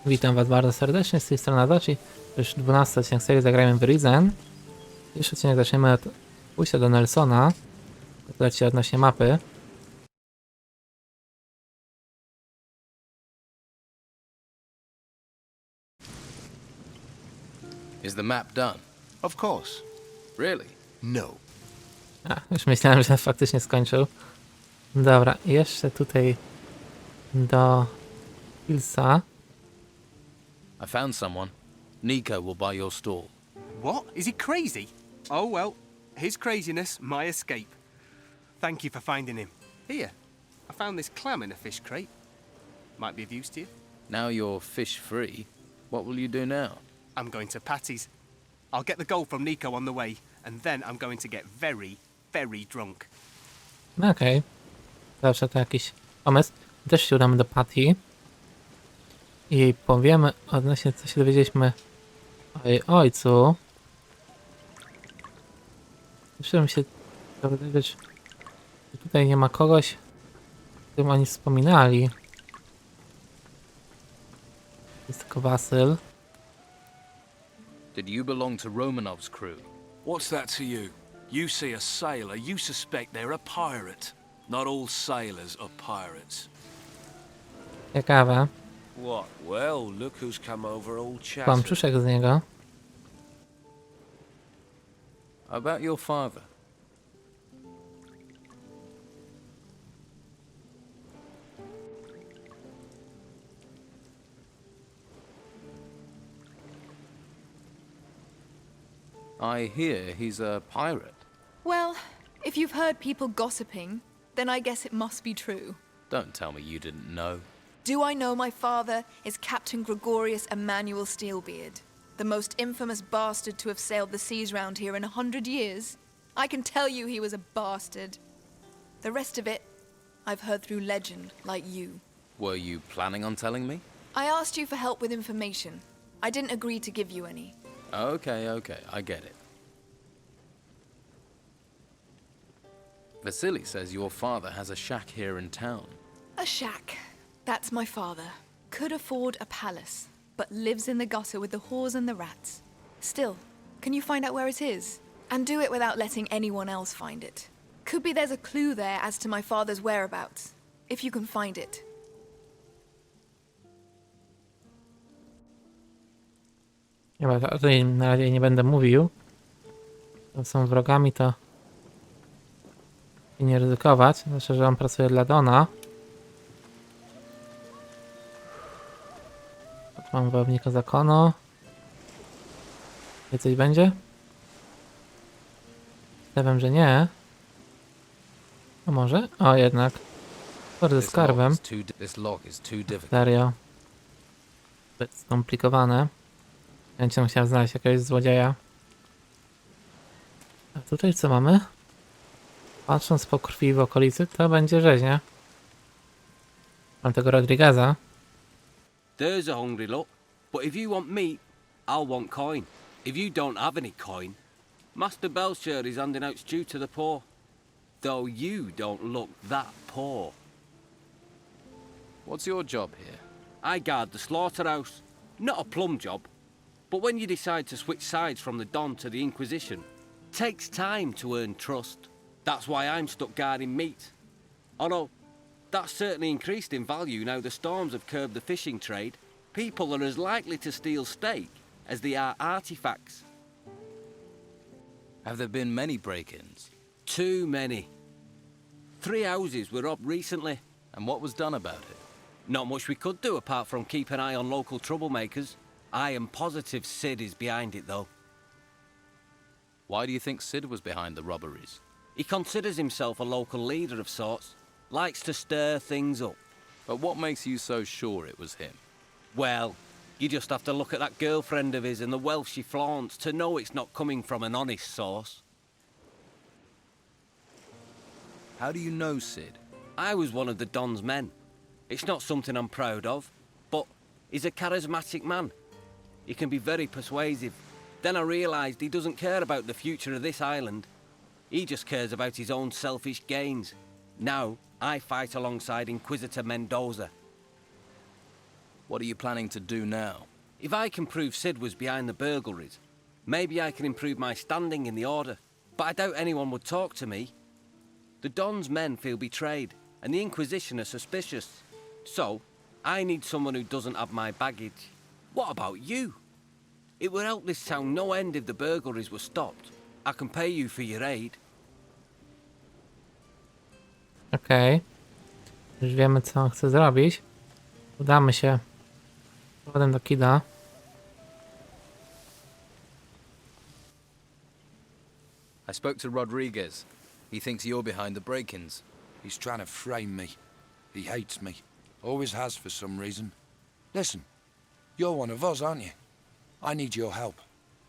Witam Was bardzo serdecznie, z tej strony odc. To już 12 odcinek serii Zagrajmy w. Pierwszy odcinek zaczniemy od pójścia do Nelsona. Leci odnośnie mapy. Is the map done? Of course. Really? No. A, już myślałem, że faktycznie skończył. Dobra, jeszcze tutaj do Pilsa. I found someone. Nico will buy your stall. What? Is he crazy? Oh well, his craziness, my escape. Thank you for finding him. Here, I found this clam in a fish crate. Might be of use to you. Now you're fish free. What will you do now? I'm going to Patty's. I'll get the gold from Nico on the way, and then I'm going to get very, very drunk. Okej. Zawsze to jakiś pomysł. Też się udamy do Patty. I jej powiemy odnośnie co się dowiedzieliśmy o jej ojcu. Jeszcze bym się dowiedzieć, że tutaj nie ma kogoś, o którym oni wspominali. Jest tylko Wasyl. Did you belong to Romanov's crew? What's that to you? You see a sailor, you suspect they're a pirate. Not all sailors are pirates. Ciekawe. What? Well, look who's come over old czasu. Kłamczuszek z niego. About your father. I hear he's a pirate. Well, if you've heard people gossiping, then I guess it must be true. Don't tell me you didn't know. Do I know my father is Captain Gregorius Emmanuel Steelbeard, the most infamous bastard to have sailed the seas round here in 100 years? I can tell you he was a bastard. The rest of it, I've heard through legend, like you. Were you planning on telling me? I asked you for help with information. I didn't agree to give you any. Okay, I get it. Vasily says your father has a shack here in town. A shack. That's my father. Could afford a palace, but lives in the gutter with the whores and the rats. Still, can you find out where it is? And do it without letting anyone else find it. Could be there's a clue there as to my father's whereabouts, if you can find it. Chyba o tej na razie nie będę mówił. To są wrogami, to i nie ryzykować. Zwłaszcza, że on pracuje dla Dona. Mam wojownika zakonu. I coś będzie? Ja wiem, że nie. A może? O, jednak. Ze skarbem. Serio. Zbyt skomplikowane. Ja cię musiałem znaleźć jakiegoś złodzieja. A tutaj co mamy? Patrząc po krwi w okolicy, to będzie rzeźnia. Mam tego Rodrigueza. There's a hungry look. But if you want meat, I'll want coin. If you don't have any coin, Master Belcher is handing out stew to the poor. Though you don't look that poor. What's your job here? I guard the slaughterhouse. Not a plum job. But when you decide to switch sides from the Don to the Inquisition, takes time to earn trust. That's why I'm stuck guarding meat. Although, that's certainly increased in value now the storms have curbed the fishing trade. People are as likely to steal steak as they are artifacts. Have there been many break-ins? Too many. 3 houses were up recently. And what was done about it? Not much we could do apart from keep an eye on local troublemakers. I am positive Sid is behind it, though. Why do you think Sid was behind the robberies? He considers himself a local leader of sorts. Likes to stir things up. But what makes you so sure it was him? Well, you just have to look at that girlfriend of his and the wealth she flaunts to know it's not coming from an honest source. How do you know Sid? I was one of the Don's men. It's not something I'm proud of, but he's a charismatic man. He can be very persuasive. Then I realised he doesn't care about the future of this island. He just cares about his own selfish gains. Now, I fight alongside Inquisitor Mendoza. What are you planning to do now? If I can prove Sid was behind the burglaries, maybe I can improve my standing in the Order. But I doubt anyone would talk to me. The Don's men feel betrayed, and the Inquisition are suspicious. So, I need someone who doesn't have my baggage. What about you? It would help this town no end if the burglaries were stopped. I can pay you for your aid. Okej. Już wiemy, co on chce zrobić. Udamy się powrotem do Kida. I spoke to Rodriguez. He thinks you're behind the break-ins. He's trying to frame me. He hates me. Always has for some reason. Listen, you're one of us, aren't you? I need your help.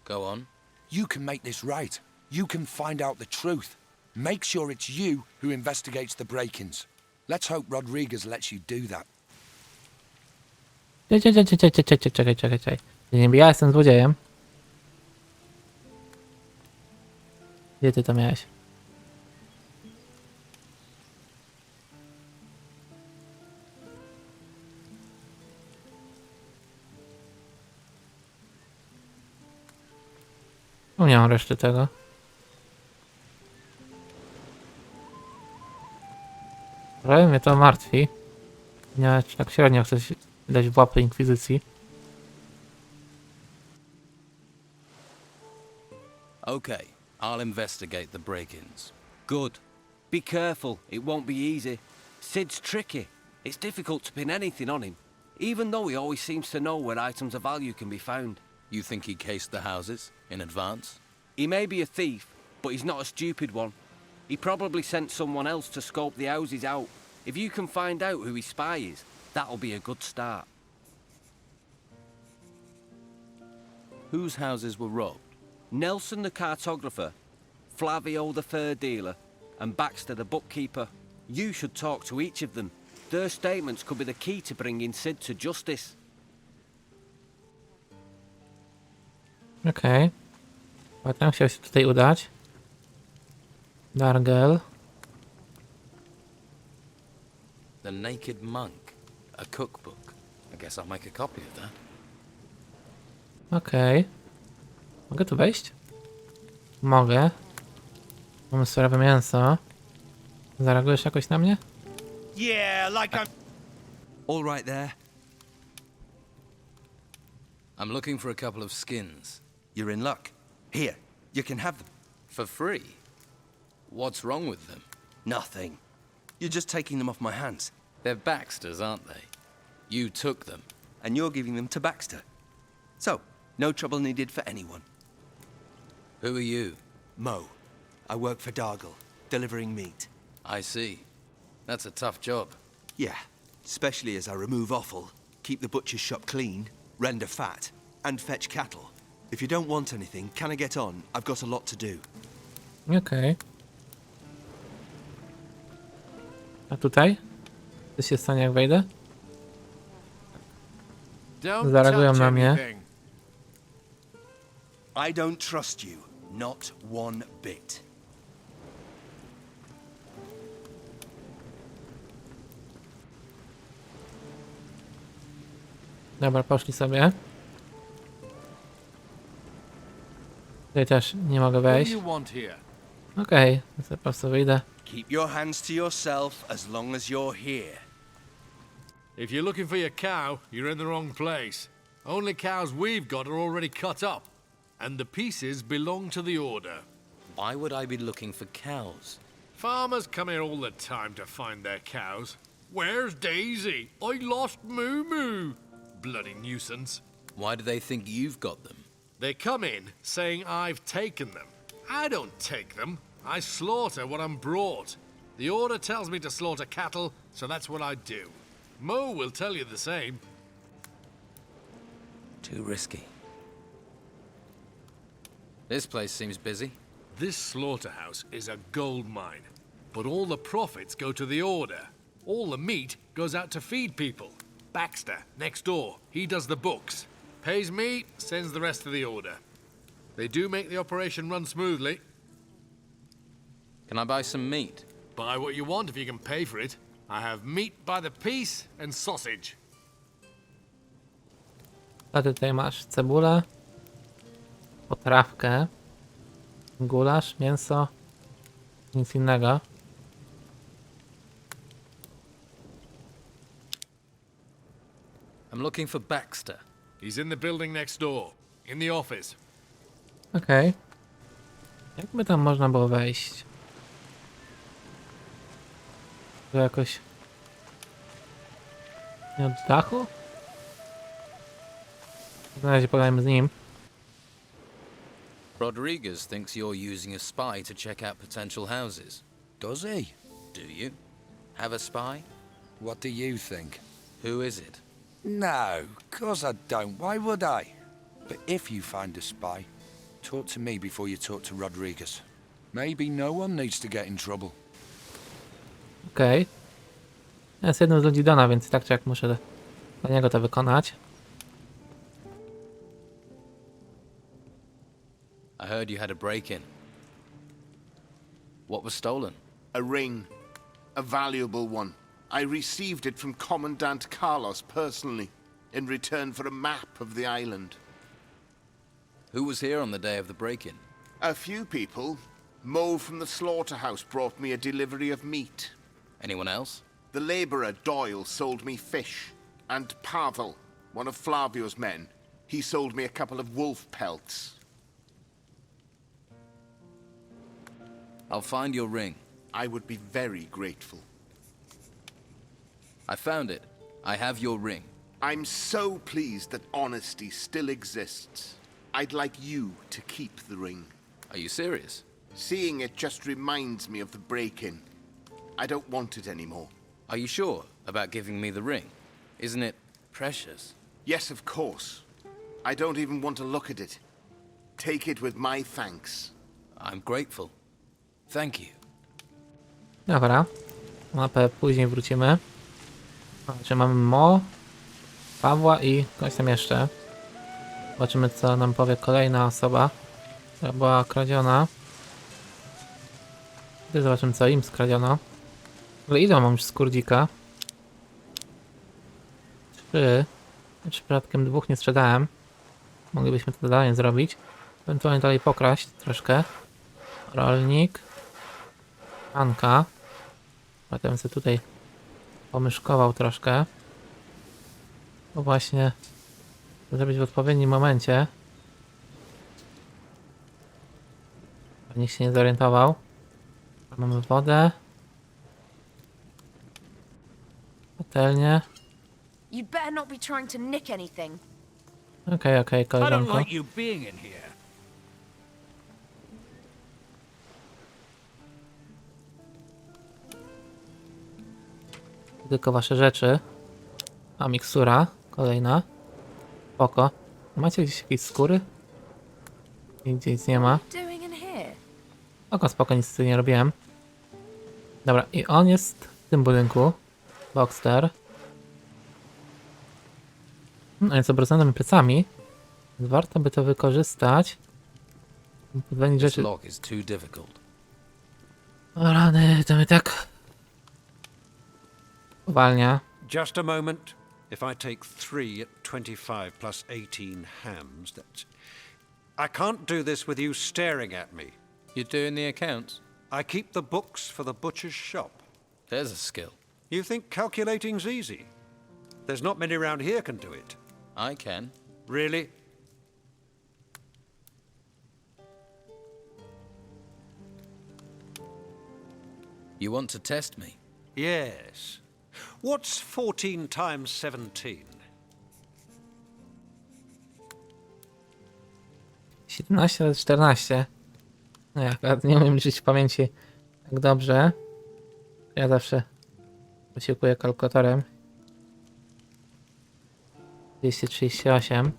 Go on. You can make this right. You can find out the truth. Make sure it's you who investigates the break-ins. Let's hope Rodriguez lets you do that. Czekaj. Nie, ja jestem złodziejem. Gdzie ty to miałeś? Nie mam reszty tego. Trochę mnie to martwi. Nie, tak średnio chcę się dać w łapy Inkwizycji. Okay, I'll investigate the break-ins. Good. Be careful, it won't be easy. Sid's tricky. It's difficult to pin anything on him, even though he always seems to know where items of value can be found. You think he cased the houses in advance? He may be a thief, but he's not a stupid one. He probably sent someone else to scope the houses out. If you can find out who his spy is, that'll be a good start. Whose houses were robbed? Nelson the cartographer, Flavio the fur dealer, and Baxter the bookkeeper. You should talk to each of them. Their statements could be the key to bringing Sid to justice. Okej. Potem chciał się tutaj udać. Dargel. The Naked Monk. A cookbook. I guess I'll make a copy of that. Okej. Mogę tu wejść? Mogę. Mamy surowe mięso. Zareagujesz jakoś na mnie? Yeah, like I'm... All right there. I'm looking for a couple of skins. You're in luck. Here, you can have them. For free? What's wrong with them? Nothing. You're just taking them off my hands. They're Baxter's, aren't they? You took them. And you're giving them to Baxter. So, no trouble needed for anyone. Who are you? Mo. I work for Dargle, delivering meat. I see. That's a tough job. Yeah, especially as I remove offal, keep the butcher's shop clean, render fat, and fetch cattle. If you don't want anything, can I get on? I've got a lot to do. Okej. A tutaj? Co się stanie, jak wejdę? Zareagują na mnie. I don't trust you, not one bit. Dobra, poszli sobie. Tutaj też nie mogę wejść. Okej, to sobie po prostu wyjdę. Keep your hands to yourself as long as you're here. If you're looking for your cow, you're in the wrong place. Only cows we've got are already cut up, and the pieces belong to the Order. Why would I be looking for cows? Farmers come here all the time to find their cows. Where's Daisy? I lost Moo Moo. Bloody nuisance. Why do they think you've got them? They come in saying I've taken them. I don't take them. I slaughter what I'm brought. The Order tells me to slaughter cattle, so that's what I do. Mo will tell you the same. Too risky. This place seems busy. This slaughterhouse is a gold mine, but all the profits go to the Order. All the meat goes out to feed people. Baxter, next door, he does the books. Pays me, sends the rest to the Order. They do make the operation run smoothly. Can I buy some meat? Buy what you want if you can pay for it. I have meat by the piece and sausage. A ty tutaj masz cebulę, potrawkę, gulasz, mięso, nic innego. I'm looking for Baxter. He's in the building next door. In the office. Okej. Jakby tam można było wejść? To jakoś... Nie od dachu? Na razie pogadajmy z nim. Rodriguez thinks you're using a spy to check out potential houses. Does he? Do you? Have a spy? What do you think? Who is it? No, 'course I don't. Why would I? But if you find a spy, talk to me before you talk to Rodriguez. Maybe no one needs to get in trouble. Okej. Jest jednym z ludzi Dona, więc i tak czy jak muszę dla niego to wykonać. I heard you had a break-in. What was stolen? A ring. A valuable one. I received it from Commandant Carlos personally, in return for a map of the island. Who was here on the day of the break-in? A few people. Mo from the slaughterhouse brought me a delivery of meat. Anyone else? The labourer Doyle sold me fish. And Pavel, one of Flavio's men, he sold me a couple of wolf pelts. I'll find your ring. I would be very grateful. I found it. I have your ring. I'm so pleased that honesty still exists. I'd like you to keep the ring. Are you serious? Seeing it just reminds me of the break-in. I don't want it anymore. Are you sure about giving me the ring? Isn't it precious? Yes, of course. I don't even want to look at it. Take it with my thanks. I'm grateful. Thank you. Dobra. Mapę później wrócimy. Czy mamy Mo, Pawła i kogoś tam jeszcze. Zobaczymy, co nam powie kolejna osoba, która była kradziona. Wtedy zobaczymy, co im skradziono. W ogóle ile mam już skórdzika? 3. Czy przypadkiem 2 nie sprzedałem? Moglibyśmy to dalej zrobić. Ewentualnie dalej pokraść troszkę. Rolnik. Anka. Potem sobie tutaj pomyszkował troszkę. Bo właśnie to zrobić w odpowiednim momencie. Nikt się nie zorientował. Mamy wodę. Patelnię. You'd better not be trying to nick anything. Okej, koleżanko. you being in here. Tylko wasze rzeczy. A mikstura kolejna. Spoko. Macie gdzieś jakieś skóry? Nigdzie nic nie ma. Doing in here? Spoko, nic z tym nie robiłem. Dobra, i on jest w tym budynku. Boxster. A jest obrodzonymi plecami. Więc warto by to wykorzystać. Podwędzić This rzeczy. lock is too difficult. O rany, to mnie tak uwalnia. Just a moment. If I take 3 at 25 plus 18 hams, that's... I can't do this with you staring at me. You're doing the accounts? I keep the books for the butcher's shop. There's a skill. You think calculating's easy? There's not many around here can do it. I can. Really? You want to test me? Yes. What's 14 times 17? 17 razy 14. No ja akurat nie umiem liczyć w pamięci tak dobrze. Ja zawsze posiłkuję kalkulatorem. 238.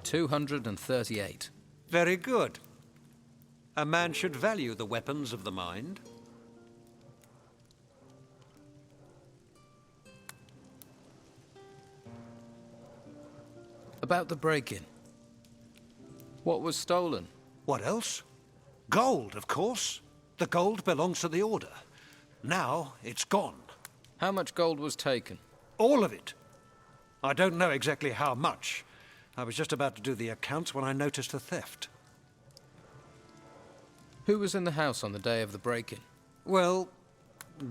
238. Very good. A man should value the weapons of the mind. About the break-in. What was stolen? What else? Gold, of course. The gold belongs to the Order. Now it's gone. How much gold was taken? All of it. I don't know exactly how much. I was just about to do the accounts when I noticed a theft. Who was in the house on the day of the break-in? Well,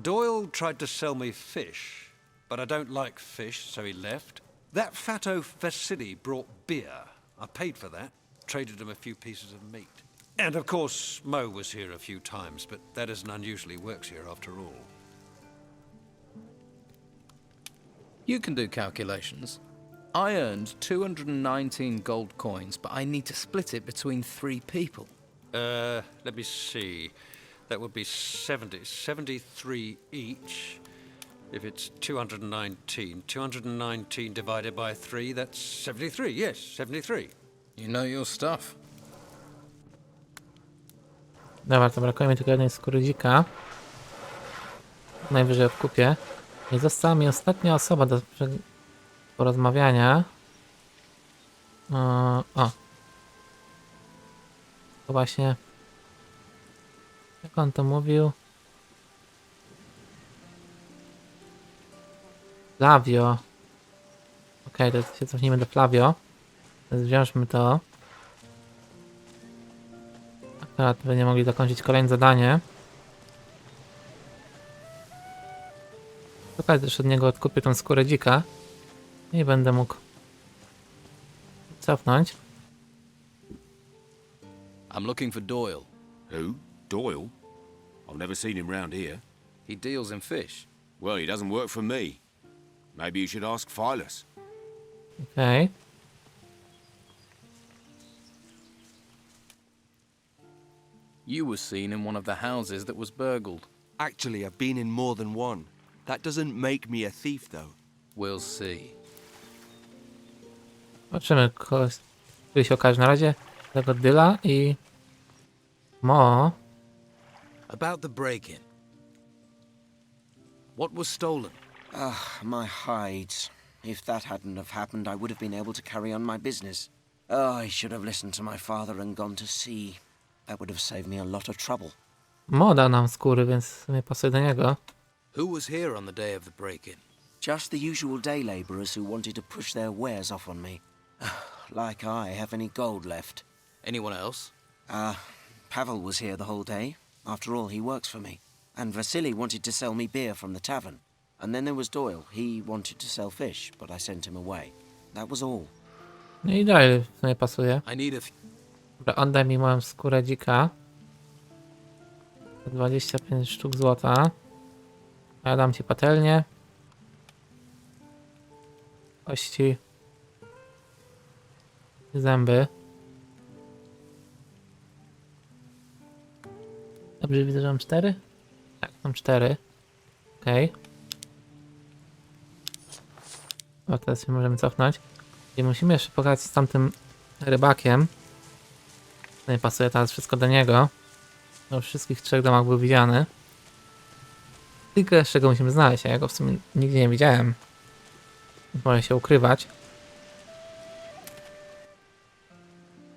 Doyle tried to sell me fish, but I don't like fish, so he left. That fatto Vasily brought beer. I paid for that, traded him a few pieces of meat. And of course, Mo was here a few times, but that isn't unusual. He works here after all. You can do calculations. I earned 219 gold coins, but I need to split it between 3 people. Let me see. That would be 73 each. If it's 219 divided by 3, that's 73. Yes, 73. You know your stuff. Dobra, to brakuje mi tylko jednej skóry dzika. Najwyżej odkupię. I została mi ostatnia osoba do porozmawiania. O. To właśnie... Jak on to mówił? Flavio. Okej, to się cofnijmy do Flavio. Zwiążmy to. Akurat będziemy mogli dokończyć kolejne zadanie. Tutaj też od niego odkupię tą skórę dzika. I będę mógł cofnąć. I'm looking for Doyle. Who? Doyle? I've never seen him round here. He deals in fish. Well, he doesn't work for me. Maybe you should ask Phyllis. Okej. You were seen in one of the houses that was burgled. Actually, I've been in more than one. That doesn't make me a thief, though. We'll see. Zobaczymy, kogoś, który się okaże. Na razie tego Dyla i Mo. About the break-in. What was stolen? My hides. If that hadn't have happened, I would have been able to carry on my business. Oh, I should have listened to my father and gone to sea. That would have saved me a lot of trouble. Mo dał nam skóry, więc nie pasuje do niego. Who was here on the day of the break-in? Just the usual day labourers who wanted to push their wares off on me. Like I have any gold left. Anyone else? Pavel was here the whole day. After all, he works for me. And Vasily wanted to sell me beer from the tavern. And then there was Doyle. He wanted to sell fish, but I sent him away. That was all. No i dalej w sumie pasuje. I need a Dobra, oddaj mi moją skórę dzika. 25 sztuk złota. A ja dam ci patelnię. Kości. I zęby. Dobrze, widzę, że mam 4? Tak, mam 4. Okej. O, teraz się możemy cofnąć. I musimy jeszcze pogadać z tamtym rybakiem. To nie pasuje teraz wszystko do niego. No, w wszystkich 3 domach był widziany. Tylko jeszcze go musimy znaleźć, a ja go w sumie nigdzie nie widziałem. Może się ukrywać.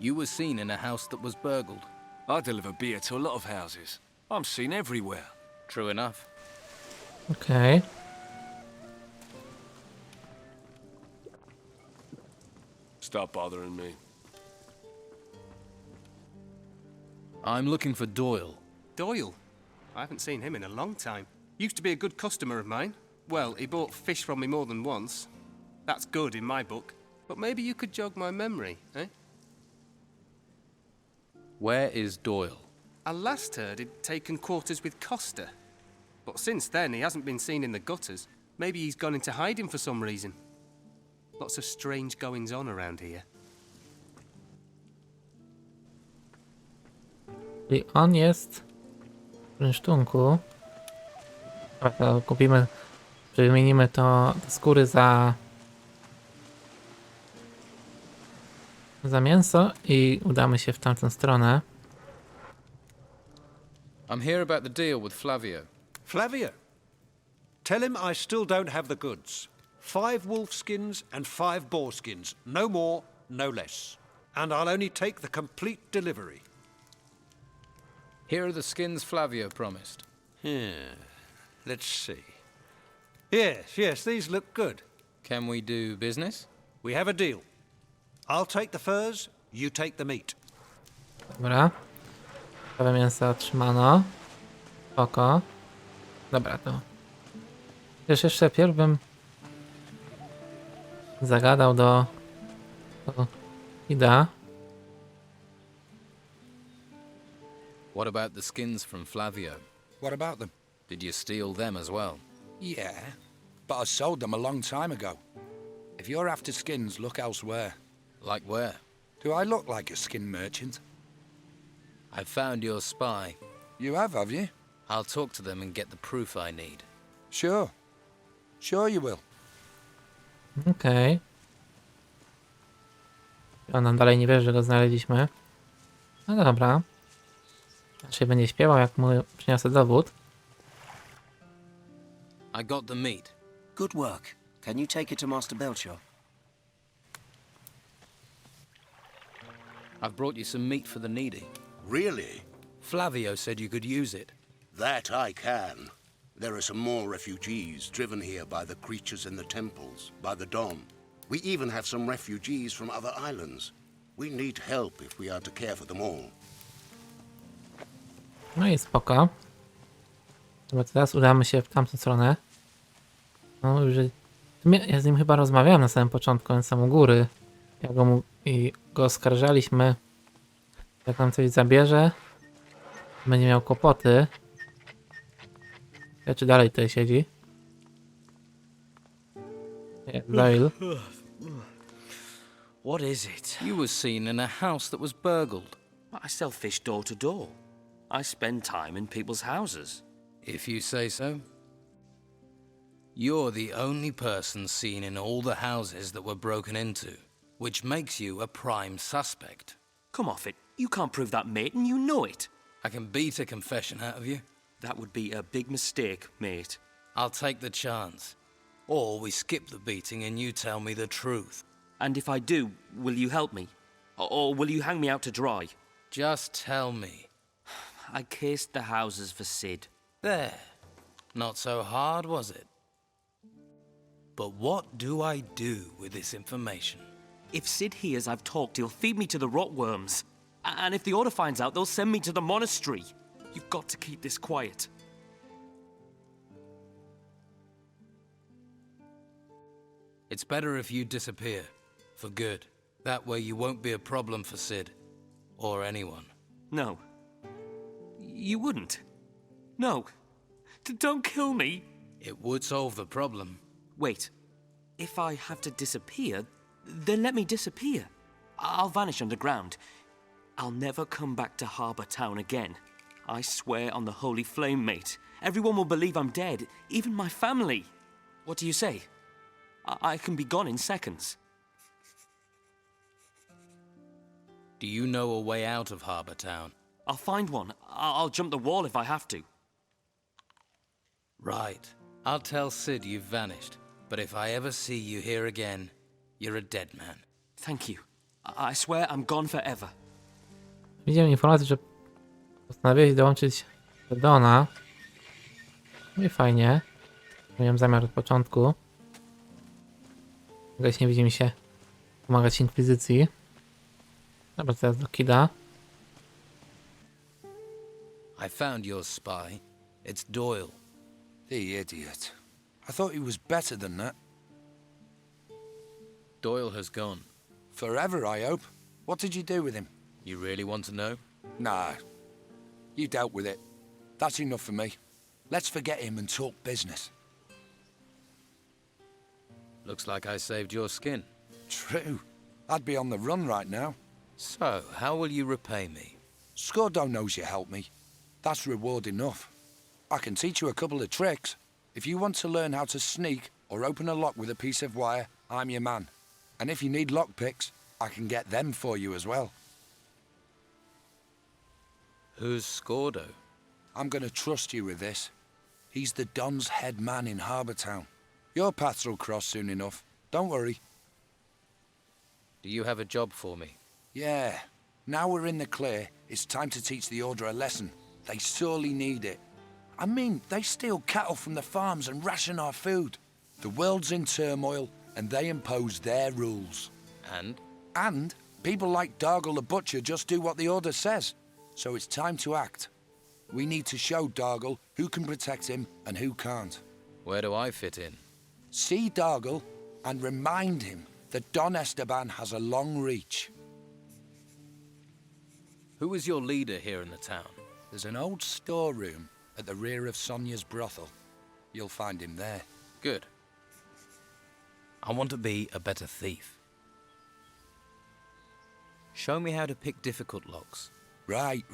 You were seen in a house that was burgled. I deliver beer to a lot of houses. I'm seen everywhere. True enough. Okej. Stop bothering me. I'm looking for Doyle. Doyle? I haven't seen him in a long time. Used to be a good customer of mine. Well, he bought fish from me more than once. That's good in my book. But maybe you could jog my memory, eh? Where is Doyle? I last heard he'd taken quarters with Costa. But since then, he hasn't been seen in the gutters. Maybe he's gone into hiding for some reason. Lots of strange goings-on around here. Czyli on jest w rynsztunku. To kupimy, wymienimy to te skóry za mięso i udamy się w tamtą stronę. I'm here about the deal with Flavio. Flavio, tell him I still don't have the goods. 5 wolf skins and 5 boar skins. No more, no less. And I'll only take the complete delivery. Here are the skins Flavio promised. Yeah, let's see. Yes, these look good. Can we do business? We have a deal. I'll take the furs, you take the meat. Dobra. Prawe mięso otrzymano. Spoko. Dobra, to... Jeszcze pierw bym zagadał do Ida. What about the skins from Flavio? What about them? Did you steal them as well? Yeah, but I sold them a long time ago. If you're after skins, look elsewhere. Like where? Do I look like a skin merchant? I found your spy. You have you? I'll talk to them and get the proof I need. Sure. Sure you will. Okej. Ona dalej nie wie, że go znaleźliśmy. No dobra. Raczej będzie śpiewał, jak mu przyniosę dowód. I got the meat. Good work. Can you take it to Master Belcher? I've brought you some meat for the needy. Really? Flavio said you could use it. That I can. There are some more refugees driven here by the creatures in the temples, by the Don. We even have some refugees from other islands. We need help if we are to care for them all. No i spoko. Dobra, teraz udamy się w tamtą stronę. No już... Ja z nim chyba rozmawiałem na samym początku, on sam u góry. Jak go oskarżaliśmy, jak nam coś zabierze, będzie miał kłopoty. Ja czy dalej tutaj siedzi? Nie, Doyle. What is it? You were seen in a house that was burgled. I sell fish door to door. I spend time in people's houses. If you say so. You're the only person seen in all the houses that were broken into, which makes you a prime suspect. Come off it. You can't prove that, mate, and you know it. I can beat a confession out of you. That would be a big mistake, mate. I'll take the chance. Or we skip the beating and you tell me the truth. And if I do, will you help me? Or will you hang me out to dry? Just tell me. I cased the houses for Sid. There. Not so hard, was it? But what do I do with this information? If Sid hears I've talked, he'll feed me to the rotworms. And if the Order finds out, they'll send me to the monastery. You've got to keep this quiet. It's better if you disappear. For good. That way you won't be a problem for Sid. Or anyone. No. You wouldn't. No. Don't kill me. It would solve the problem. Wait. If I have to disappear, then let me disappear. I'll vanish underground. I'll never come back to Harbour Town again. I swear on the Holy Flame, mate. Everyone will believe I'm dead, even my family. What do you say? I can be gone in seconds. Do you know a way out of Harbour Town? I'll find one. I'll jump the wall if I have to. Right. I'll tell Sid you've vanished. But if I ever see you here again, you're a dead man. Thank you. I swear I'm gone forever. Widziałem informację, że postanowiłeś dołączyć do Dona. No i fajnie. Miałem zamiar od początku. Jeśli nie widzimy się pomagać Inkwizycji. Dobra, teraz do Kida. I found your spy. It's Doyle. The idiot. I thought he was better than that. Doyle has gone. Forever, I hope. What did you do with him? You really want to know? Nah. You dealt with it. That's enough for me. Let's forget him and talk business. Looks like I saved your skin. True. I'd be on the run right now. So, how will you repay me? Scordo knows you helped me. That's reward enough. I can teach you a couple of tricks. If you want to learn how to sneak or open a lock with a piece of wire, I'm your man. And if you need lockpicks, I can get them for you as well. Who's Scordo? I'm gonna trust you with this. He's the Don's head man in Harbour Town. Your paths will cross soon enough. Don't worry. Do you have a job for me? Yeah. Now we're in the clear, it's time to teach the Order a lesson. They sorely need it. I mean, they steal cattle from the farms and ration our food. The world's in turmoil, and they impose their rules. And? People like Dargle the Butcher just do what the Order says. So it's time to act. We need to show Dargle who can protect him and who can't. Where do I fit in? See Dargle and remind him that Don Esteban has a long reach. Who is your leader here in the town? There's an old storeroom at the rear of Sonia's brothel. You'll find him there. Good. I want to be a better thief. Show me how to pick difficult locks. Right.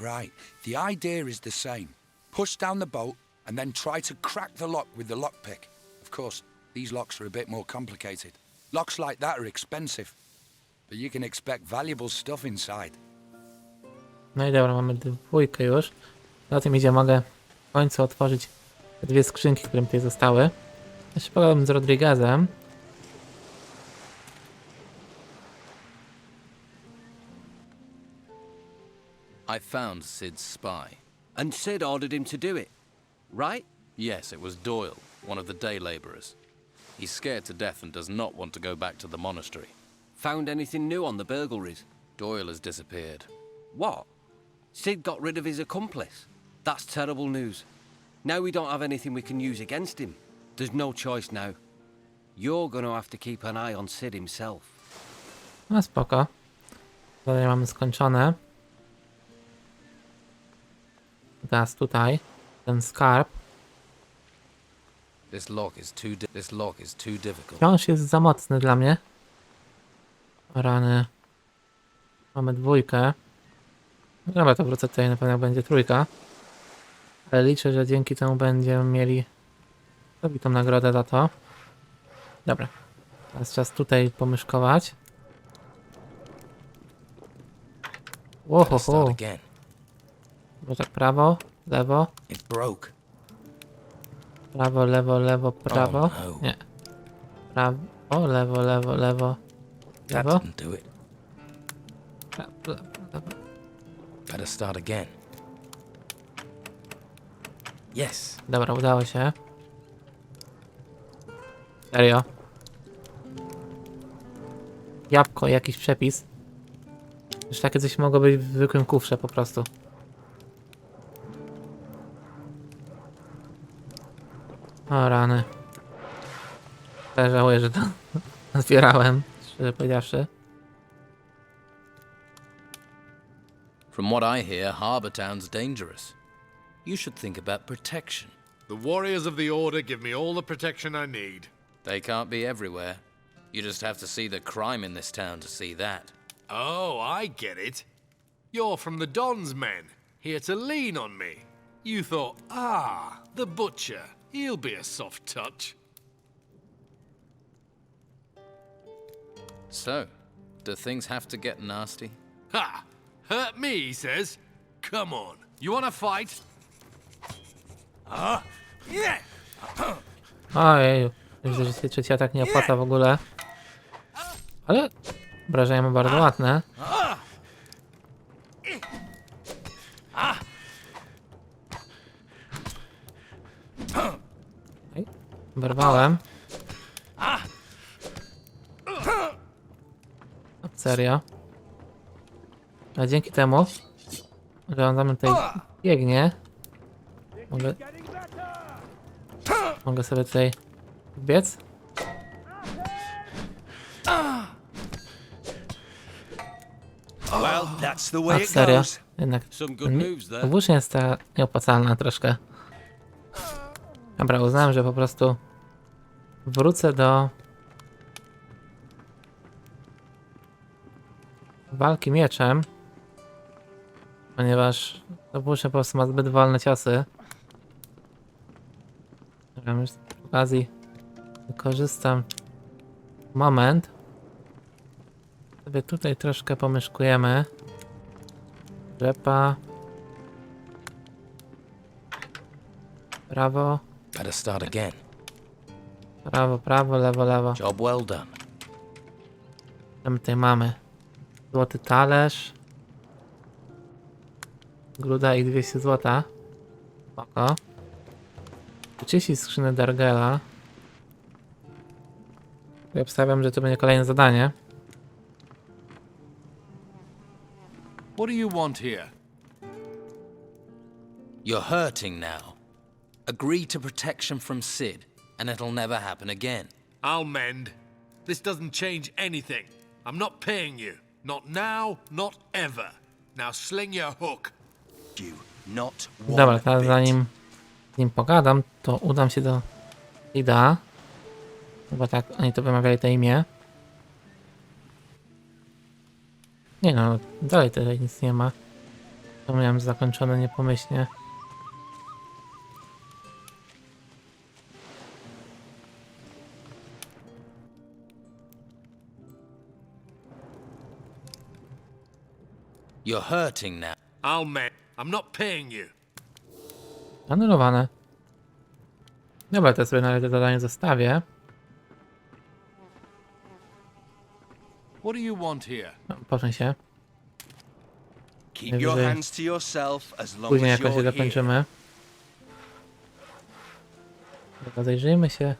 The idea is the same. Push down the bolt and then try to crack the lock with the lockpick. Of course, these locks are a bit more complicated. Locks like that are expensive, but you can expect valuable stuff inside. No i dobra, mamy dwójkę już. Za tym idzie, mogę w końcu otworzyć te dwie skrzynki, które mi tutaj zostały. Ja się pogadam z Rodriguezem. I found Sid's spy. And Sid ordered him to do it, right? Yes, it was Doyle, one of the day laborers. He's scared to death and does not want to go back to the monastery. Found anything new on the burglaries? Doyle has disappeared. What? Sid got rid of his accomplice? That's terrible news. Now we don't have anything we can use against him. There's no choice now. You're gonna have to keep an eye on Sid himself. No spoko. Dalej mamy skończone. Teraz tutaj ten skarb. This lock is too difficult. Wciąż jest za mocny dla mnie. Rany. Mamy dwójkę. No dobra, to wrócę tutaj, na pewno będzie trójka. Ale liczę, że dzięki temu będziemy mieli tą nagrodę za to. Dobra. Teraz czas tutaj pomyszkować. Łohoho. Bo tak prawo, lewo. Prawo, lewo, prawo. Nie. Prawo, lewo. Lewo. Prawo, lewo. Better start again. Yes. Dobra, udało się. Serio. Jabłko, jakiś przepis. Już takie coś mogło być w zwykłym kufrze po prostu. O rany. Ja żałuję, że to otwierałem, szczerze powiedziawszy. From what I hear, Harbour Town's dangerous. You should think about protection. The warriors of the Order give me all the protection I need. They can't be everywhere. You just have to see the crime in this town to see that. Oh, I get it. You're from the Don's men, here to lean on me. You thought, the butcher. He'll be a soft touch. So, do things have to get nasty? Ha! Hurt me, he says. Come on. You wanna fight? Ojej, widzę, że się trzeci atak nie opłaca w ogóle. Ale obrażenia ma bardzo ładne. Wyrwałem. Serio. A dzięki temu, że on za mną tutaj biegnie, mogę sobie tutaj biec. Well, that's the way A it serio? goes. Jednak Some good moves there. włócznia jest ta nieopłacalna troszkę. Dobra, uznałem, że po prostu wrócę do walki mieczem, ponieważ to włócznia po prostu ma zbyt wolne ciosy. Dobra, już z okazji wykorzystam moment. Sobie tutaj troszkę pomyszkujemy. Rzepa. Prawo. Better start again. Prawo, lewo. Job well done. Co my tutaj mamy? Złoty talerz. Gruda i 200 złota. Spoko. 30 skrzyny Dargela. Ja obstawiam, że to będzie kolejne zadanie. What do you want here? You're hurting now. Agree to protection from Sid, and it'll never happen again. I'll mend. This doesn't change anything. I'm not paying you. Not now, not ever. Now sling your hook. You, not Dobra, teraz zanim z nim pogadam, to udam się do Ida. Chyba tak oni to wymawiali to imię. Nie no, dalej tutaj nic nie ma. To miałem zakończone niepomyślnie. You're hurting now. I'll mend. I'm not paying you. Anulowane. Dobra, to sobie na razie to zadanie zostawię. What do you want here? No, poczę się. Keep your hands to yourself as long Później as jakoś się you're here. zakończymy. Dobra, zajrzyjmy się.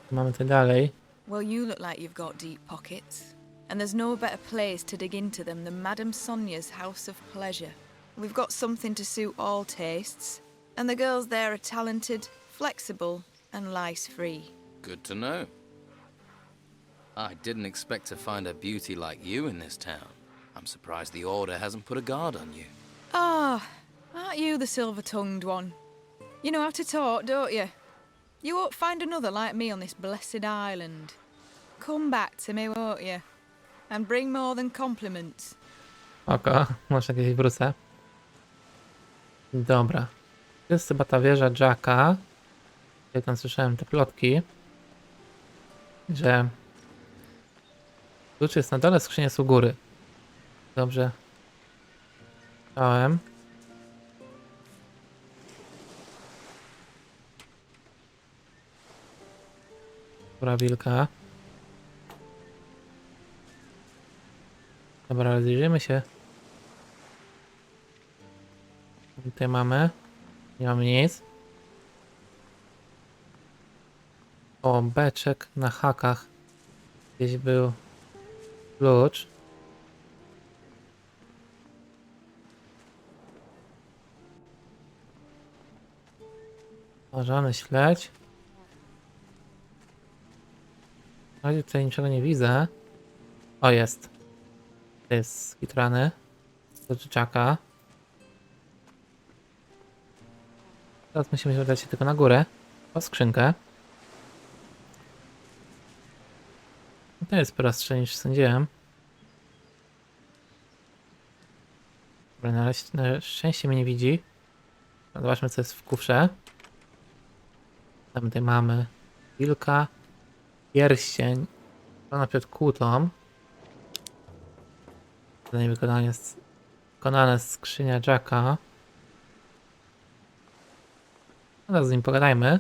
Co mamy tutaj dalej. Well, you look like you've got deep pockets. And there's no better place to dig into them than Madame Sonia's House of Pleasure. We've got something to suit all tastes. And the girls there are talented, flexible, and lice-free. Good to know. I didn't expect to find a beauty like you in this town. I'm surprised the Order hasn't put a guard on you. Ah, aren't you the silver-tongued one? You know how to talk, don't you? You won't find another like me on this blessed island. Come back to me, won't you? And bring more than compliments. Oko, może kiedyś wrócę. Dobra. To jest chyba ta wieża Jacka. Ja tam słyszałem te plotki, że klucz jest na dole, skrzynia jest u góry. Dobrze. Czytałem. Dobra, wilka. Dobra, rozejrzyjmy się. Tutaj mamy. Nie mamy nic. O, beczek na hakach. Gdzieś był klucz. Możony śledź. Na razie tutaj niczego nie widzę. O, jest. To jest skitrany. Do dzieciaka. Teraz musimy udać się tylko na górę. Po skrzynkę. To jest prostsze niż sądziłem. Dobra, na szczęście mnie nie widzi. Zobaczmy, co jest w kufrze. Tam tutaj mamy wilka, pierścień, to przed kłutą. Zadanie wykonane skrzynia Jacka. Teraz z nim pogadajmy.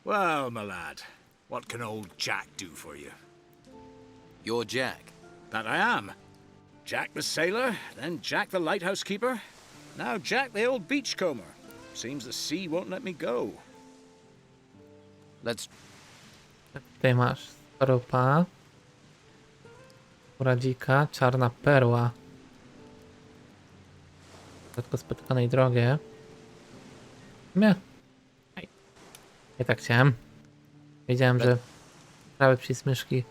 Well, my lad, what can old Jack do for you? You're Jack. That I am. Jack the sailor, then Jack the lighthouse keeper, now Jack the old beachcomber. Seems the sea won't let me go. Let's... Tutaj masz skorupa, uradzika, czarna perła. Rzadko spotykanej drogie. Nie. Nie tak chciałem. Wiedziałem, że prawy przycisk myszki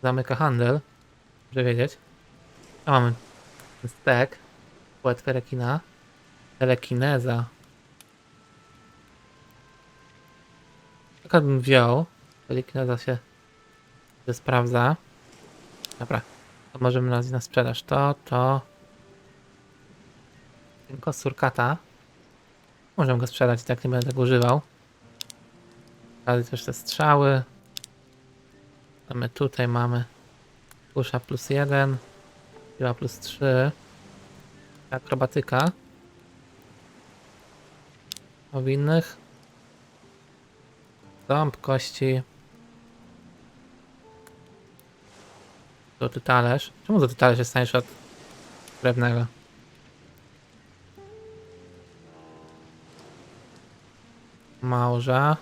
zamyka handel. Dobrze wiedzieć. A mamy ten stek. Płetwę rekina. Telekineza. Taka bym wziął. Telekineza się sprawdza. Dobra. To możemy na sprzedaż. To... Tylko surkata. Możemy go sprzedać, tak nie będę tego używał. Ale też te strzały. A my tutaj mamy kusza +1, siła +3, akrobatyka. O winnych. Ząb, kości. Złoty talerz. Czemu złoty talerz jest tańszy od srebrnego? Małża.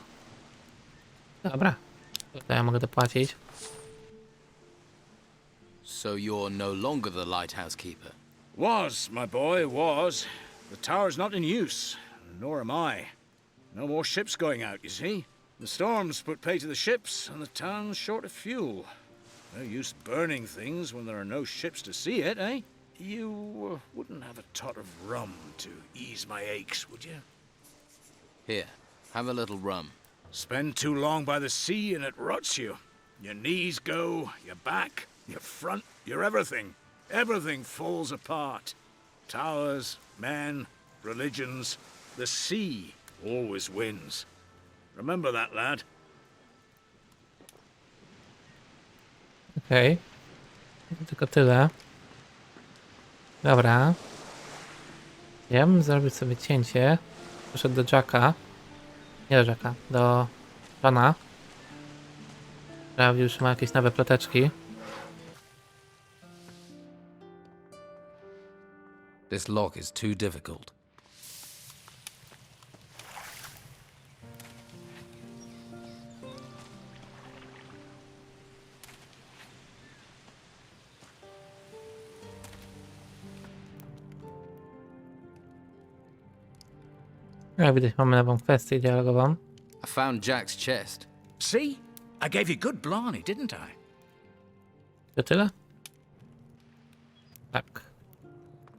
Dobra, Tutaj ja mogę dopłacić. So you're no longer the lighthouse keeper? Was, my boy, was. The tower's not in use, nor am I. No more ships going out, you see. The storms put pay to the ships, and the town's short of fuel. No use burning things when there are no ships to see it, eh? You wouldn't have a tot of rum to ease my aches, would you? Here, have a little rum. Spend too long by the sea and it rots you. Your knees go, your back, your front, your everything. Everything falls apart. Towers, men, religions, the sea always wins. Remember that, lad. Okej. Tylko tyle. Dobra. Ja bym zrobił sobie cięcie. Poszedł do Jacka. Nie do Jacka, do Johna. Sprawdził, czy ma jakieś nowe ploteczki. This lock is too difficult. Jak widać, mamy nową kwestię dialogową. I found Jack's chest. See? I gave you good blarney, didn't I? To tyle? Tak.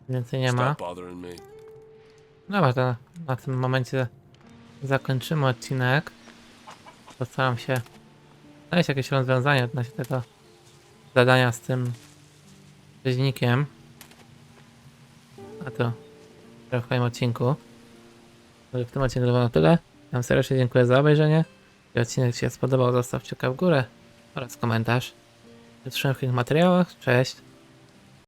Więcej nie ma. Dobra, to na tym momencie zakończymy odcinek. Postaram się znaleźć jakieś rozwiązanie odnośnie tego zadania z tym rzeźnikiem. A to w kolejnym odcinku. W tym odcinku to było na tyle. Wam serdecznie dziękuję za obejrzenie. Jeśli odcinek Ci się spodobał, zostaw kciuka w górę oraz komentarz. W jutrzejszych materiałach. Cześć!